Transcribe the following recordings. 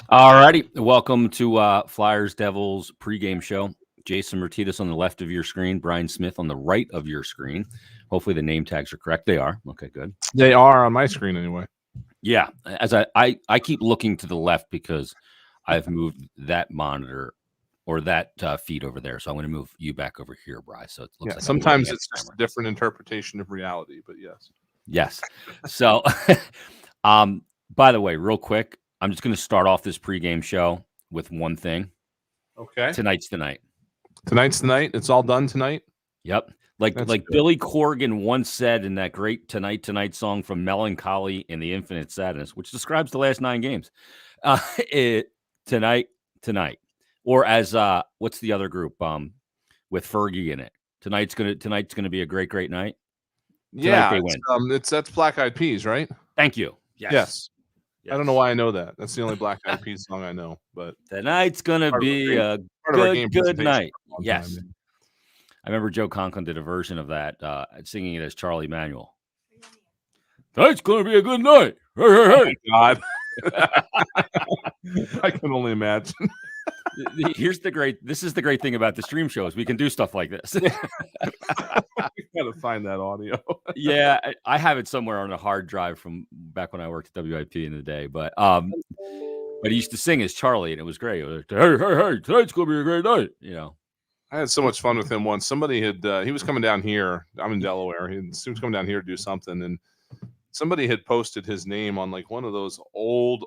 All righty. Welcome to Flyers Devils pregame show. Jason Martinez on the left of your screen, Brian Smith on the right of your screen. Hopefully the name tags are correct. They are. Okay, good. They are on my screen anyway. Yeah. As I keep looking to the left because I've moved that monitor or that feed over there. So I'm going to move you back over here, Bry. So it looks like sometimes it's just a different interpretation of reality, but yes. Yes. So by the way, real quick, I'm just going to start off this pregame show with one thing. Okay. Tonight's the night. Tonight's the night. It's all done tonight. Yep. Like Billy Corgan once said in that great Tonight song from Melancholy and the Infinite Sadness, which describes the last 9 games. Tonight. Or as what's the other group with Fergie in it? Tonight's gonna be a great night. Tonight they win. That's Black Eyed Peas, right? Thank you. Yes. I don't know why I know that. That's the only Black Eyed Peas song I know. But tonight's gonna be a good night. Yes. I remember Joe Conklin did a version of that, singing it as Charlie Manuel. Tonight's gonna be a good night. Hey, hey, hey. God. I can only imagine. This is the great thing about the stream shows. We can do stuff like this. I gotta find that audio. Yeah, I have it somewhere on a hard drive from back when I worked at WIP in the day. But he used to sing as Charlie, and it was great. It was like, hey, tonight's gonna be a great night. I had so much fun with him once. Somebody he was coming down here. I'm in Delaware. He was coming down here to do something, and somebody had posted his name on like one of those old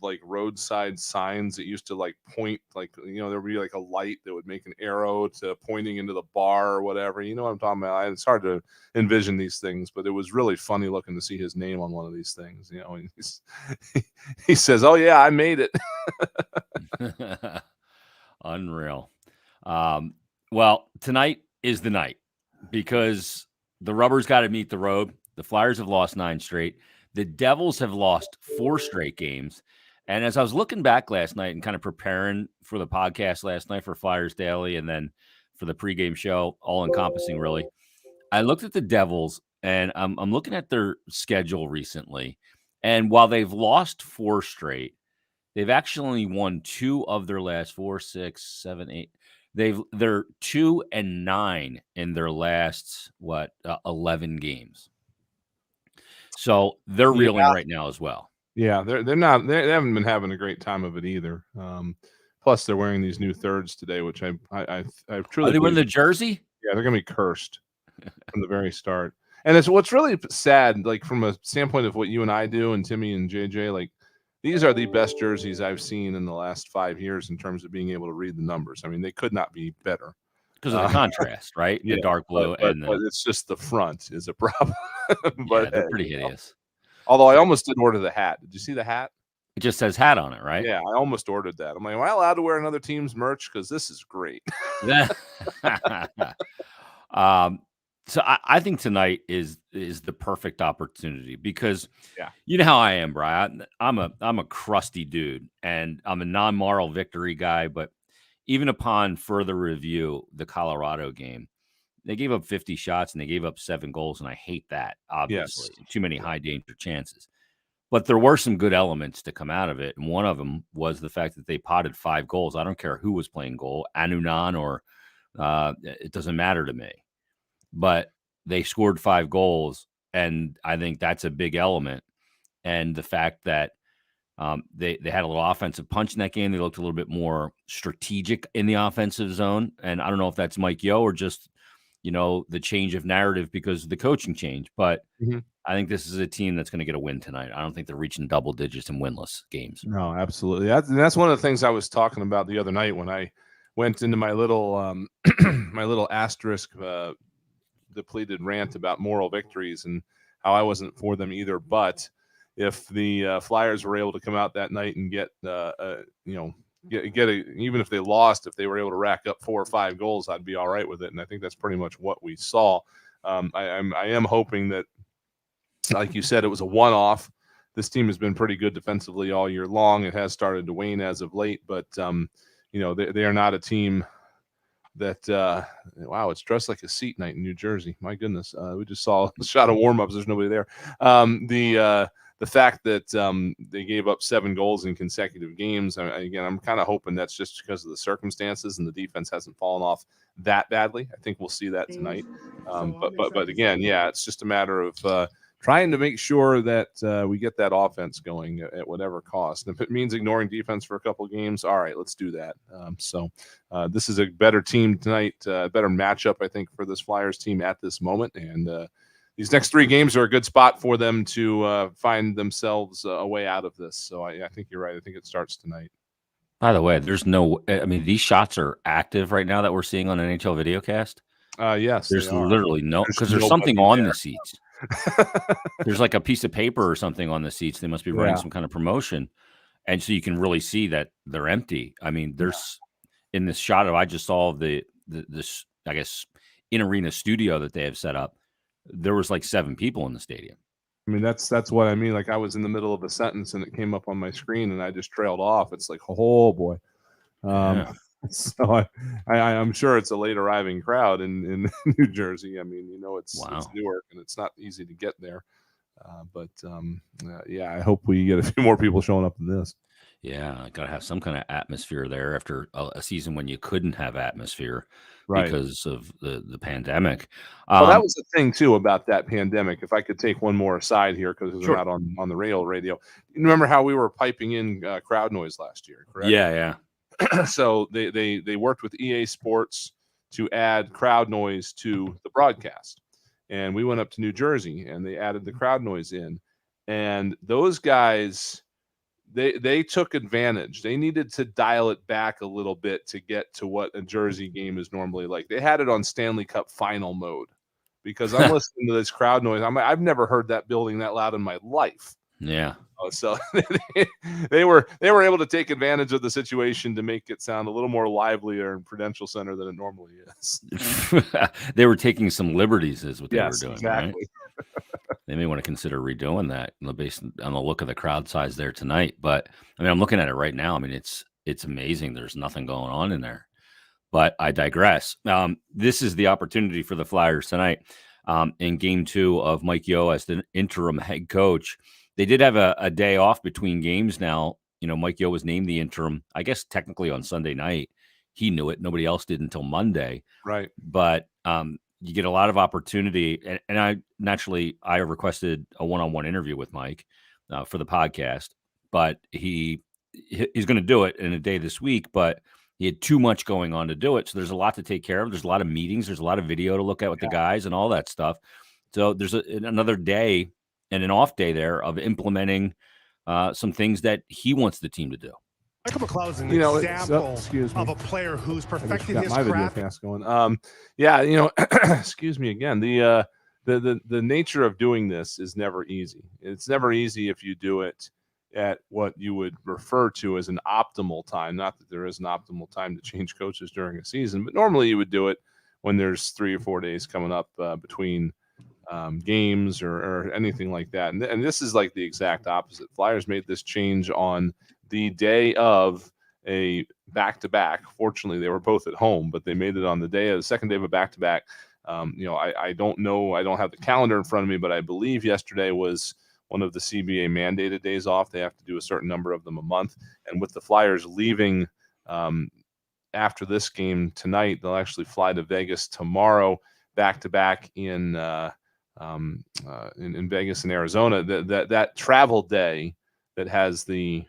like roadside signs that used to like point, like, there would be like a light that would make an arrow to pointing into the bar or whatever. You know what I'm talking about? It's hard to envision these things, but it was really funny looking to see his name on one of these things. And he says, "Oh yeah, I made it." Unreal. Well, tonight is the night because the rubber's got to meet the road. The Flyers have lost 9 straight. The Devils have lost 4 straight games. And as I was looking back last night and kind of preparing for the podcast last night for Flyers Daily and then for the pregame show, all encompassing really, I looked at the Devils and I'm looking at their schedule recently. And while they've lost 4 straight, they've actually won 2 of their last 4, 6, 7, 8. They're 2-9 in their last 11 games. So they're reeling right now as well. Yeah, they haven't been having a great time of it either. Plus, they're wearing these new thirds today, which I truly. Are they wearing the jersey? Yeah, they're gonna be cursed from the very start. And it's what's really sad, like from a standpoint of what you and I do, and Timmy and JJ, like these are the best jerseys I've seen in the last 5 years in terms of being able to read the numbers. I mean, they could not be better. Because of the contrast, right? Yeah, the dark blue. But it's just the front is a problem. But they're pretty hideous. Although I almost did order the hat. Did you see the hat? It just says hat on it, right? Yeah, I almost ordered that. I'm like, am I allowed to wear another team's merch? Because this is great. So I think tonight is the perfect opportunity because you know how I am, Brian. I'm a crusty dude and I'm a non-moral victory guy, but even upon further review, the Colorado game, they gave up 50 shots and they gave up 7 goals, and I hate that, obviously. Yes. Too many high-danger chances. But there were some good elements to come out of it, and one of them was the fact that they potted 5 goals. I don't care who was playing goal, Anunan or it doesn't matter to me. But they scored 5 goals, and I think that's a big element. And the fact that they had a little offensive punch in that game. They looked a little bit more strategic in the offensive zone. And I don't know if that's Mike Yeo or just, the change of narrative because of the coaching change. But I think this is a team that's going to get a win tonight. I don't think they're reaching double digits in winless games. No, absolutely. That's one of the things I was talking about the other night when I went into my little my little asterisk depleted rant about moral victories and how I wasn't for them either. But if the Flyers were able to come out that night and get even if they lost, if they were able to rack up 4 or 5 goals, I'd be all right with it. And I think that's pretty much what we saw. I am hoping that, like you said, it was a one-off. This team has been pretty good defensively all year long. It has started to wane as of late, but they are not a team that wow, it's dressed like a seat night in New Jersey. My goodness, we just saw a shot of warm-ups. There's nobody there. the fact that they gave up 7 goals in consecutive games, again, I'm kind of hoping that's just because of the circumstances and the defense hasn't fallen off that badly. I think we'll see that tonight. But again, yeah, it's just a matter of trying to make sure that we get that offense going at whatever cost. And if it means ignoring defense for a couple of games, all right, let's do that. So this is a better team tonight, better matchup, I think, for this Flyers team at this moment. And these next 3 games are a good spot for them to find themselves a way out of this. So I think you're right. I think it starts tonight. By the way, there's no – I mean, these shots are active right now that we're seeing on NHL Videocast. Yes, there's literally no – because there's something on the seats. There's like a piece of paper or something on the seats. They must be running some kind of promotion. And so you can really see that they're empty. I mean, there's in this shot of I just saw this, I guess, in-arena studio that they have set up. There was like 7 people in the stadium. I mean, that's what I mean. Like I was in the middle of a sentence and it came up on my screen and I just trailed off. It's like, oh boy. So I'm sure it's a late arriving crowd in New Jersey. I mean, it's Newark and it's not easy to get there. But I hope we get a few more people showing up in this. Yeah, got to have some kind of atmosphere there after a season when you couldn't have atmosphere right. because of the pandemic. Well, that was the thing too about that pandemic. If I could take one more aside here, because we're not on the radio. You remember how we were piping in crowd noise last year, correct? Yeah. So they worked with EA Sports to add crowd noise to the broadcast. And we went up to New Jersey and they added the crowd noise in. And those guys, they took advantage. They needed to dial it back a little bit to get to what a Jersey game is normally like. They had it on Stanley Cup final mode because I'm listening to this crowd noise. I've never heard that building that loud in my life. Yeah. So they were able to take advantage of the situation to make it sound a little more livelier in Prudential Center than it normally is. They were taking some liberties, is what they were doing. Exactly. Right? They may want to consider redoing that based on the look of the crowd size there tonight. But I mean, I'm looking at it right now. I mean, it's amazing. There's nothing going on in there. But I digress. This is the opportunity for the Flyers tonight in Game 2 of Mike Yeo as the interim head coach. They did have a day off between games now. Mike Yeo was named the interim, I guess, technically on Sunday night. He knew it. Nobody else did until Monday. Right. But you get a lot of opportunity. And I requested a one-on-one interview with Mike for the podcast. But he's going to do it in a day this week. But he had too much going on to do it. So there's a lot to take care of. There's a lot of meetings. There's a lot of video to look at with the guys and all that stuff. So there's another day and an off day there of implementing some things that he wants the team to do. Michael McLeod is an example of a player who's perfected his craft. Going. Excuse me again. The nature of doing this is never easy. It's never easy if you do it at what you would refer to as an optimal time. Not that there is an optimal time to change coaches during a season, but normally you would do it when there's 3 or 4 days coming up between games or anything like that. And this is like the exact opposite. Flyers made this change on the day of a back-to-back. Fortunately, they were both at home, but they made it on the second day of a back-to-back. I don't know. I don't have the calendar in front of me, but I believe yesterday was one of the CBA mandated days off. They have to do a certain number of them a month. And with the Flyers leaving after this game tonight, they'll actually fly to Vegas tomorrow, back-to-back in Vegas and Arizona. That travel day that has the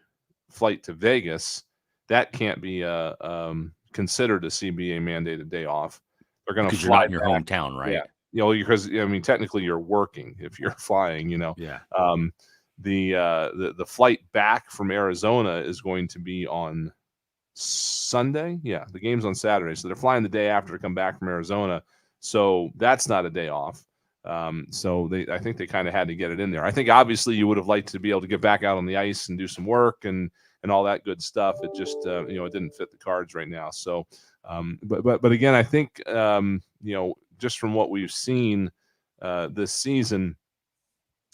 flight to Vegas, that can't be considered a CBA mandated day off. They're going to fly in your hometown, right? Yeah. Because technically you're working if you're flying. Yeah. The flight back from Arizona is going to be on Sunday. Yeah, the game's on Saturday, so they're flying the day after to come back from Arizona. So that's not a day off. So I think they kind of had to get it in there. I think obviously you would have liked to be able to get back out on the ice and do some work and all that good stuff. It just it didn't fit the cards right now. So but again, I think just from what we've seen this season,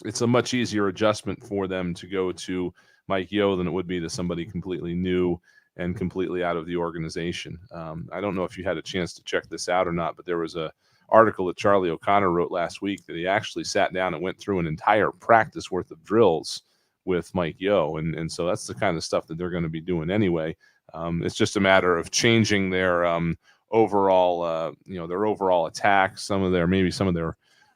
it's a much easier adjustment for them to go to Mike Yeo than it would be to somebody completely new and completely out of the organization. I don't know if you had a chance to check this out or not, but there was a article that Charlie O'Connor wrote last week that he actually sat down and went through an entire practice worth of drills with Mike Yeo, and so that's the kind of stuff that they're going to be doing anyway. It's just a matter of changing their overall, their overall attack, some of their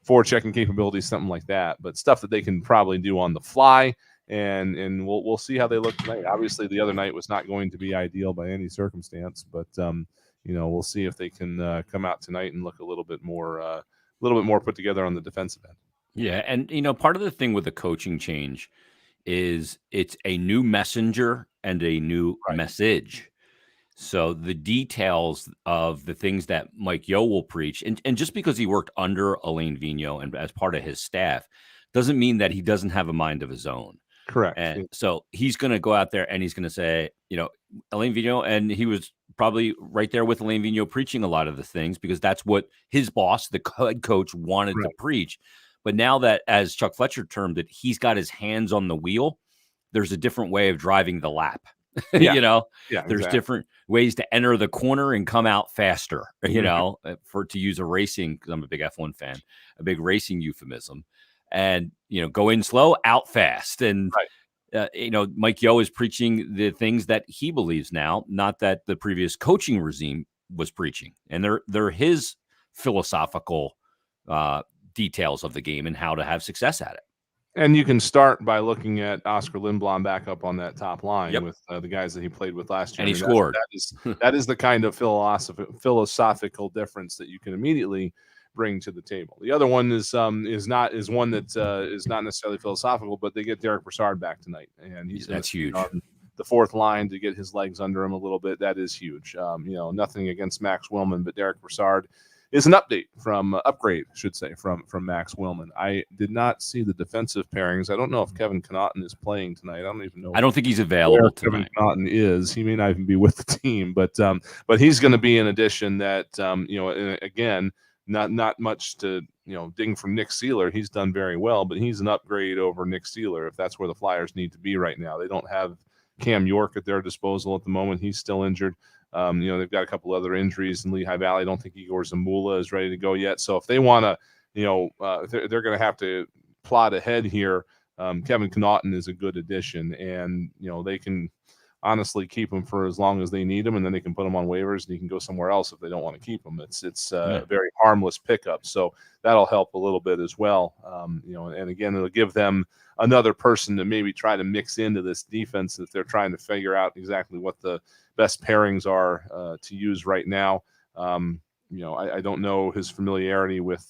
forechecking capabilities, something like that. But stuff that they can probably do on the fly, and we'll see how they look tonight. Obviously, the other night was not going to be ideal by any circumstance, but we'll see if they can come out tonight and look a little bit more put together on the defensive end. Yeah, and part of the thing with the coaching change is it's a new messenger and a new message. So the details of the things that Mike Yeo will preach, and just because he worked under Alain Vigneault and as part of his staff, doesn't mean that he doesn't have a mind of his own. Correct. And so he's going to go out there and he's going to say, Alain Vigneault, and he was probably right there with Alain Vigneault preaching a lot of the things because that's what his boss, the head coach, wanted to preach. But now that, as Chuck Fletcher termed it, he's got his hands on the wheel, there's a different way of driving the lap. There's different ways to enter the corner and come out faster, to use a racing, because I'm a big F1 fan, a big racing euphemism. And, go in slow, out fast. And, Mike Yeo is preaching the things that he believes now, not that the previous coaching regime was preaching. And they're his philosophical details of the game and how to have success at it. And you can start by looking at Oscar Lindblom back up on that top line with the guys that he played with last year. And he scored. That is the kind of philosophical difference that you can immediately bring to the table. The other one is one that is not necessarily philosophical, but they get Derek Brassard back tonight, and that's huge. On the fourth line to get his legs under him a little bit. That is huge. Nothing against Max Willman, but Derek Brassard is an upgrade from Max Willman. I did not see the defensive pairings. I don't know if Kevin Connaughton is playing tonight. I don't even know. I don't think he's available tonight. Kevin Connaughton is. He may not even be with the team, but he's going to be an addition that again, not much to ding from Nick Seeler. He's done very well, but he's an upgrade over Nick Seeler if that's where the Flyers need to be right now. They don't have Cam York at their disposal at the moment. He's still injured. They've got a couple other injuries in Lehigh Valley. I don't think Igor Zamula is ready to go yet. So if they want to, they're going to have to plot ahead here. Kevin Connaughton is a good addition, and they can honestly keep him for as long as they need him, and then they can put him on waivers and he can go somewhere else if they don't want to keep him. It's a very harmless pickup, so that'll help a little bit as well. And again, it'll give them another person to maybe try to mix into this defense if they're trying to figure out exactly what the best pairings are to use right now. I don't know his familiarity with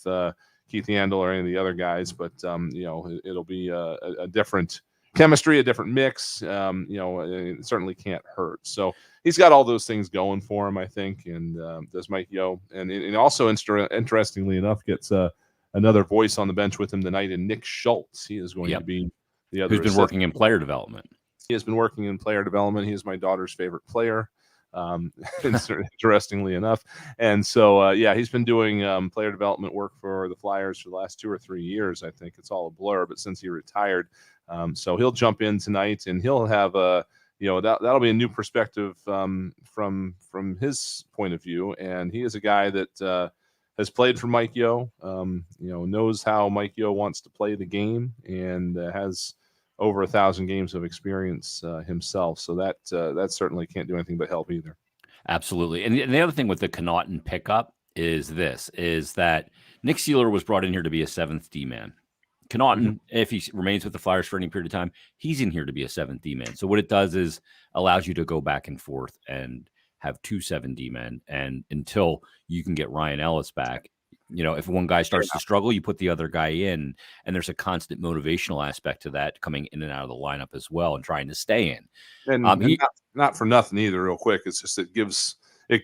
Keith Yandel or any of the other guys, but it'll be a different chemistry, a different mix. It certainly can't hurt. So he's got all those things going for him, I think, and does Mike Yeo. And also, interestingly enough, gets another voice on the bench with him tonight in Nick Schultz. He is going to be the other. Who's been working in player development. He has been working in player development. He is my daughter's favorite player, interestingly enough. And so, he's been doing player development work for the Flyers for the last 2 or 3 years. I think it's all a blur, but since he retired, so he'll jump in tonight, and he'll have that'll be a new perspective from his point of view. And he is a guy that has played for Mike Yeo, knows how Mike Yeo wants to play the game, and has over 1,000 games of experience himself. So that certainly can't do anything but help either. Absolutely. And the other thing with the Connaughton pickup is that Nick Seeler was brought in here to be a seventh D-man. Connaughton, if he remains with the Flyers for any period of time, he's in here to be a seventh D-man. So what it does is allows you to go back and forth and have 2 7 D-men. And until you can get Ryan Ellis back, if one guy starts to struggle, you put the other guy in, and there's a constant motivational aspect to that coming in and out of the lineup as well and trying to stay in. And not for nothing either, real quick. It's just it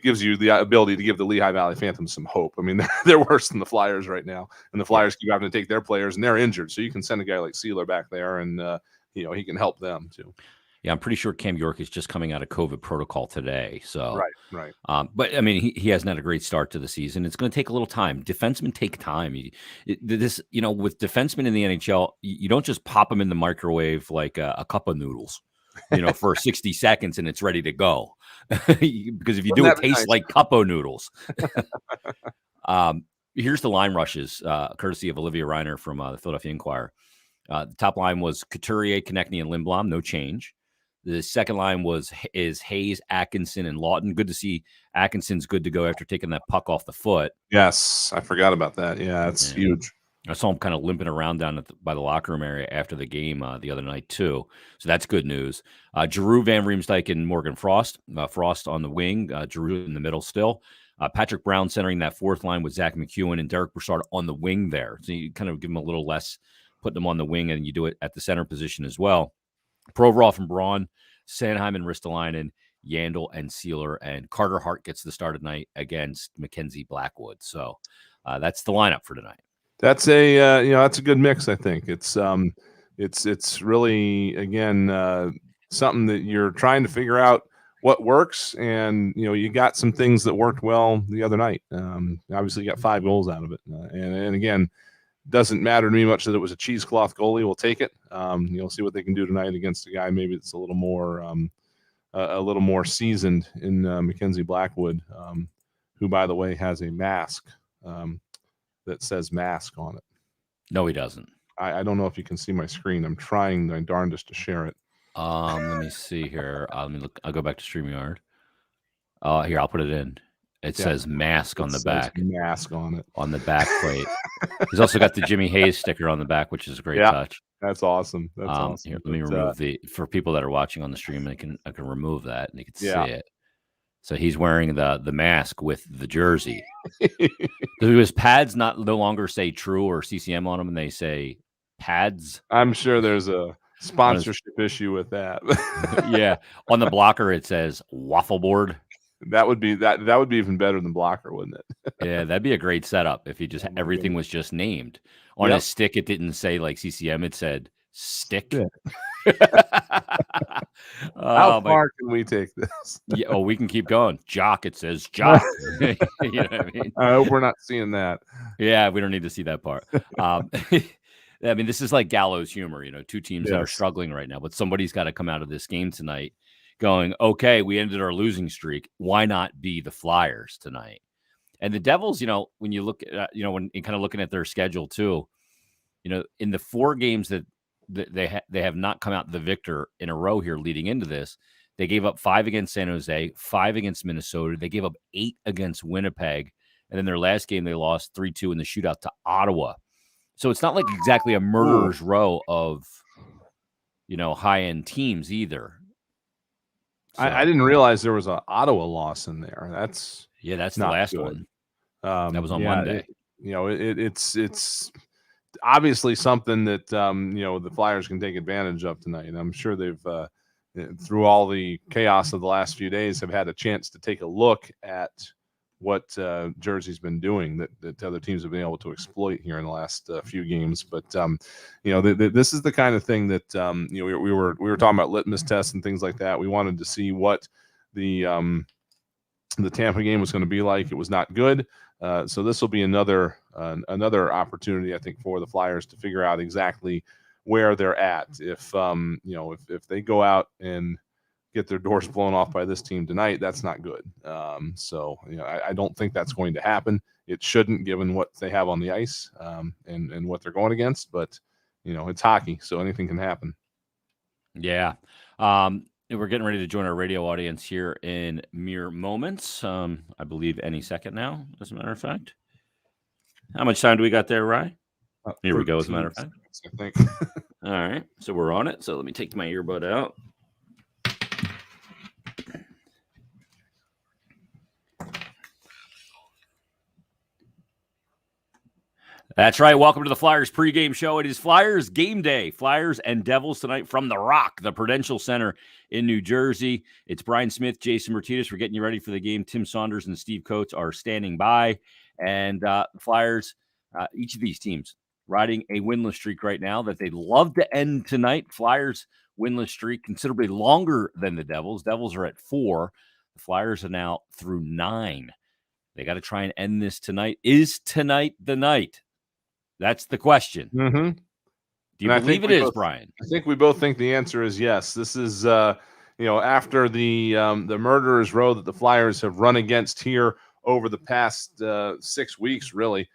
gives you the ability to give the Lehigh Valley Phantoms some hope. I mean, they're worse than the Flyers right now, and the Flyers keep having to take their players, and they're injured. So you can send a guy like Seeler back there, and he can help them too. Yeah, I'm pretty sure Cam York is just coming out of COVID protocol today. So right. But I mean, he hasn't had a great start to the season. It's going to take a little time. Defensemen take time. With defensemen in the NHL, you don't just pop them in the microwave like a cup of noodles, for 60 seconds and it's ready to go. Because if you do, it tastes like cup of noodles. Here's the line rushes, courtesy of Olivia Reiner from the Philadelphia Inquirer. The top line was Couturier, Konechny, and Lindblom. No change. The second line is Hayes, Atkinson, and Lawton. Good to see Atkinson's good to go after taking that puck off the foot. Yes, I forgot about that. Yeah, it's huge. I saw him kind of limping around down by the locker room area after the game the other night, too. So that's good news. Giroux, Van Riemsdyk, and Morgan Frost. Frost on the wing, Giroux in the middle still. Patrick Brown centering that fourth line with Zach McEwen and Derek Broussard on the wing there. So you kind of give them a little less, putting them on the wing, and you do it at the center position as well. Provorov and Braun, Sanheim and Ristolainen, Yandel and Sealer, and Carter Hart gets the start of the night against Mackenzie Blackwood. So that's the lineup for tonight. That's that's a good mix. I think it's really, again, something that you're trying to figure out what works, and you got some things that worked well the other night. Obviously, you got 5 goals out of it, and again, doesn't matter to me much that it was a cheesecloth goalie. We'll take it. You'll see what they can do tonight against a guy maybe that's a little more seasoned in Mackenzie Blackwood, who, by the way, has a mask that says mask on it. No, he doesn't. I don't know if you can see my screen. I'm trying my darndest to share it. Let me see here. Let me look. I'll go back to StreamYard. Here, I'll put it in. It says mask on the back. Mask on it. On the back plate. He's also got the Jimmy Hayes sticker on the back, which is a great touch. That's awesome. That's awesome. Here, let me remove for people that are watching on the stream, I can remove that and you can see it. So he's wearing the mask with the jersey. Do his pads no longer say True or CCM on them, and they say pads? I'm sure there's a sponsorship issue with that. Yeah, on the blocker it says Waffle Board. That would be even better than blocker, wouldn't it? Yeah, that'd be a great setup if he just everything was just named. On his stick, it didn't say like CCM; it said stick. Yeah. How far can we take this? Yeah, we can keep going. Jock, it says Jock. You know what I mean? I hope we're not seeing that. Yeah, we don't need to see that part. I mean, this is like gallows humor, two teams that are struggling right now, but somebody's got to come out of this game tonight going, okay, we ended our losing streak. Why not be the Flyers tonight? And the Devils, when you look at, when you're kind of looking at their schedule too, in the 4 games that they have not come out the victor in a row here leading into this, they gave up 5 against San Jose, 5 against Minnesota. They gave up 8 against Winnipeg. And then their last game, they lost 3-2 in the shootout to Ottawa. So it's not like exactly a murderer's row of, high-end teams either. So, I didn't realize there was an Ottawa loss in there. That's the last one. That was on Monday. It's obviously something that the Flyers can take advantage of tonight. And I'm sure they've through all the chaos of the last few days have had a chance to take a look at what Jersey's been doing that other teams have been able to exploit here in the last few games. But this is the kind of thing that we were talking about litmus tests and things like that. We wanted to see what the Tampa game was going to be like. It was not good. So this will be another opportunity, I think, for the Flyers to figure out exactly where they're at. If they go out and get their doors blown off by this team tonight, that's not good. I don't think that's going to happen. It shouldn't, given what they have on the ice and what they're going against. But it's hockey, so anything can happen. Yeah. We're getting ready to join our radio audience here in mere moments. I believe any second now, as a matter of fact. How much time do we got there, Rye? Here we go, as a matter of fact. I think. All right. So we're on it. So let me take my earbud out. That's right. Welcome to the Flyers pregame show. It is Flyers game day. Flyers and Devils tonight from the Rock, the Prudential Center in New Jersey. It's Brian Smith, Jason Martinez. We're getting you ready for the game. Tim Saunders and Steve Coates are standing by. And Flyers, each of these teams riding a winless streak right now that they'd love to end tonight. Flyers winless streak considerably longer than the Devils. Devils are at 4. The Flyers are now through 9. They got to try and end this tonight. Is tonight the night? That's the question. Mm-hmm. Do you believe it is, Brian? I think we both think the answer is yes. This is, after the murderer's row that the Flyers have run against here over the past 6 weeks, really.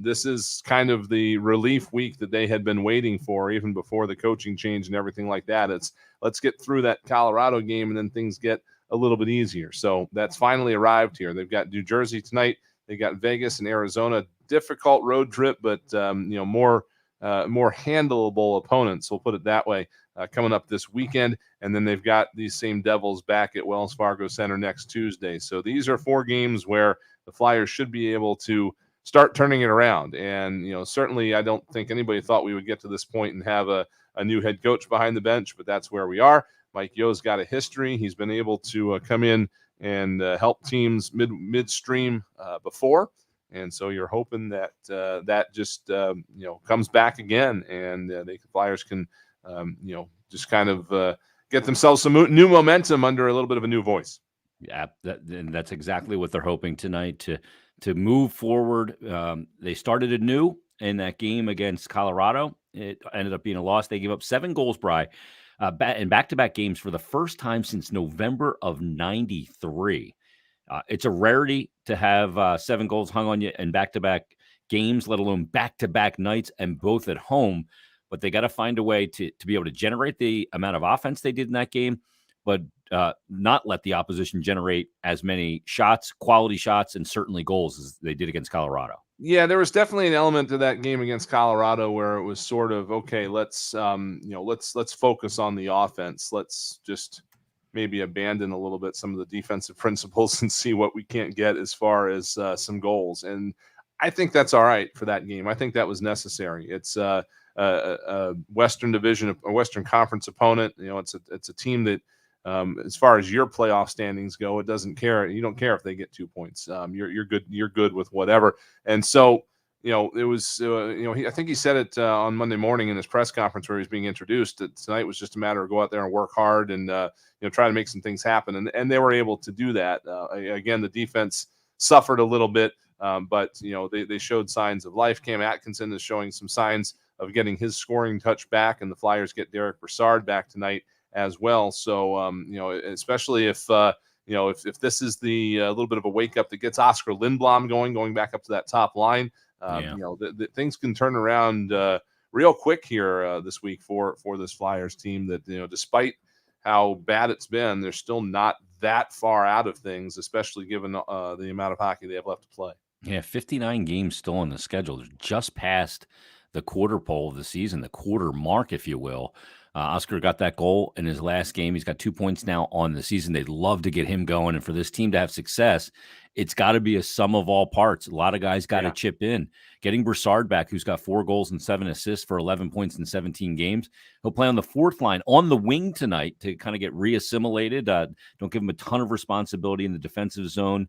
This is kind of the relief week that they had been waiting for, even before the coaching change and everything like that. It's let's get through that Colorado game, and then things get a little bit easier. So that's finally arrived here. They've got New Jersey tonight. They got Vegas and Arizona. Difficult road trip, but more handleable opponents. We'll put it that way. Coming up this weekend, and then they've got these same Devils back at Wells Fargo Center next Tuesday. So these are 4 games where the Flyers should be able to start turning it around. And certainly, I don't think anybody thought we would get to this point and have a new head coach behind the bench, but that's where we are. Mike Yo's got a history. He's been able to come in and help teams midstream before. And so you're hoping that that just comes back again, and the Flyers can just kind of get themselves some new momentum under a little bit of a new voice. Yeah, and that's exactly what they're hoping tonight to move forward. They started anew in that game against Colorado. It ended up being a loss. They gave up 7 goals, Bry, in back-to-back games for the first time since November of '93. It's a rarity to have 7 goals hung on you in back-to-back games, let alone back-to-back nights, and both at home. But they got to find a way to be able to generate the amount of offense they did in that game, but not let the opposition generate as many shots, quality shots, and certainly goals as they did against Colorado. Yeah, there was definitely an element to that game against Colorado where it was sort of, okay, let's focus on the offense. Let's just maybe abandon a little bit some of the defensive principles and see what we can't get as far as some goals. And I think that's all right for that game. I think that was necessary. It's a Western Division or Western Conference opponent. It's a team that, as far as your playoff standings go, it doesn't care. You don't care if they get 2 points. You're good. You're good with whatever. And so, it was. I think he said it on Monday morning in his press conference where he was being introduced. That tonight was just a matter of go out there and work hard and try to make some things happen. And they were able to do that. Again, the defense suffered a little bit, but they showed signs of life. Cam Atkinson is showing some signs of getting his scoring touch back, and the Flyers get Derek Brassard back tonight as well. So, especially if this is the little bit of a wake up that gets Oscar Lindblom going back up to that top line, the things can turn around real quick here this week for this Flyers team that, despite how bad it's been, they're still not that far out of things, especially given the amount of hockey they have left to play. Yeah, 59 games still on the schedule. They're just past the quarter pole of the season, the quarter mark, if you will. Oscar got that goal in his last game. He's got 2 points now on the season. They'd love to get him going. And for this team to have success, it's got to be a sum of all parts. A lot of guys got to chip in. Getting Brassard back, who's got 4 goals and 7 assists for 11 points in 17 games. He'll play on the 4th line on the wing tonight to kind of get reassimilated. Don't give him a ton of responsibility in the defensive zone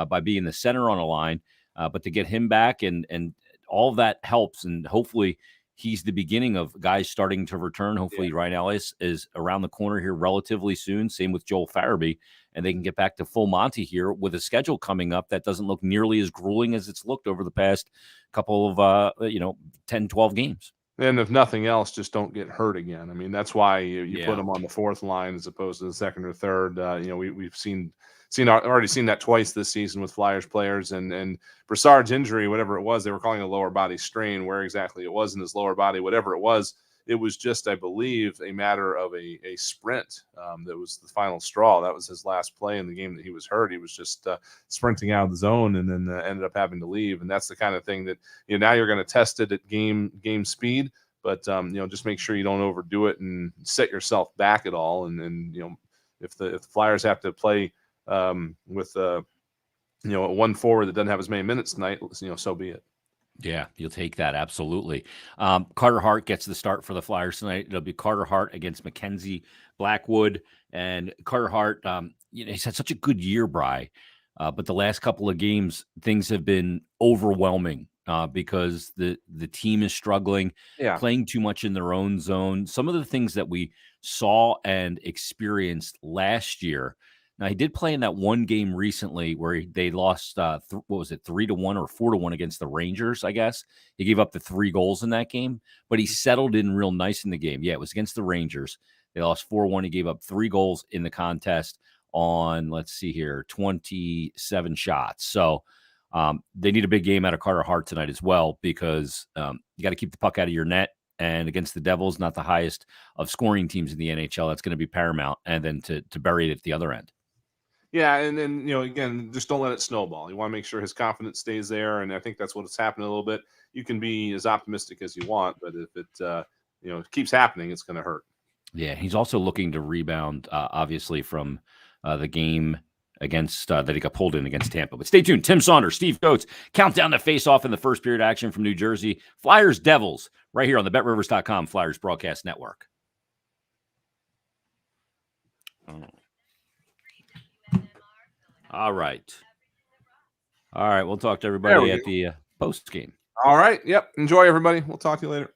by being the center on a line. But to get him back and all of that helps. And hopefully he's the beginning of guys starting to return. Hopefully Ryan Ellis is around the corner here relatively soon. Same with Joel Farabee. And they can get back to full Monty here with a schedule coming up that doesn't look nearly as grueling as it's looked over the past couple of, 10, 12 games. And if nothing else, just don't get hurt again. I mean, that's why you put them on the 4th line as opposed to the 2nd or 3rd. We've already seen that twice this season with Flyers players, and Brassard's injury, whatever it was, they were calling a lower body strain. Where exactly it was in his lower body, whatever it was just, I believe, a matter of a sprint. That was the final straw. That was his last play in the game that he was hurt. He was just sprinting out of the zone and then ended up having to leave. And that's the kind of thing that now you're going to test it at game speed, but just make sure you don't overdo it and set yourself back at all. And if the Flyers have to play with one forward that doesn't have as many minutes tonight, so be it. Yeah, you'll take that. Absolutely. Carter Hart gets the start for the Flyers tonight. It'll be Carter Hart against Mackenzie Blackwood. And Carter Hart, he's had such a good year, Bry. But the last couple of games, things have been overwhelming because the team is struggling, playing too much in their own zone. Some of the things that we saw and experienced last year. Now, he did play in that one game recently where they lost, 3-1 or 4-1 against the Rangers, I guess. He gave up the 3 goals in that game, but he settled in real nice in the game. Yeah, it was against the Rangers. They lost 4-1. He gave up 3 goals in the contest on, 27 shots. So They need a big game out of Carter Hart tonight as well, because you got to keep the puck out of your net. And against the Devils, not the highest of scoring teams in the NHL, that's going to be paramount. And then to bury it at the other end. Yeah, and then, again, just don't let it snowball. You want to make sure his confidence stays there, and I think that's what's happening a little bit. You can be as optimistic as you want, but if it keeps happening, it's going to hurt. Yeah, he's also looking to rebound, obviously, from the game against that he got pulled in against Tampa. But stay tuned. Tim Saunders, Steve Coates, countdown to face-off in the first period action from New Jersey. Flyers Devils, right here on the BetRivers.com Flyers Broadcast Network. Oh. All right. We'll talk to everybody at the post game. All right. Yep. Enjoy, everybody. We'll talk to you later.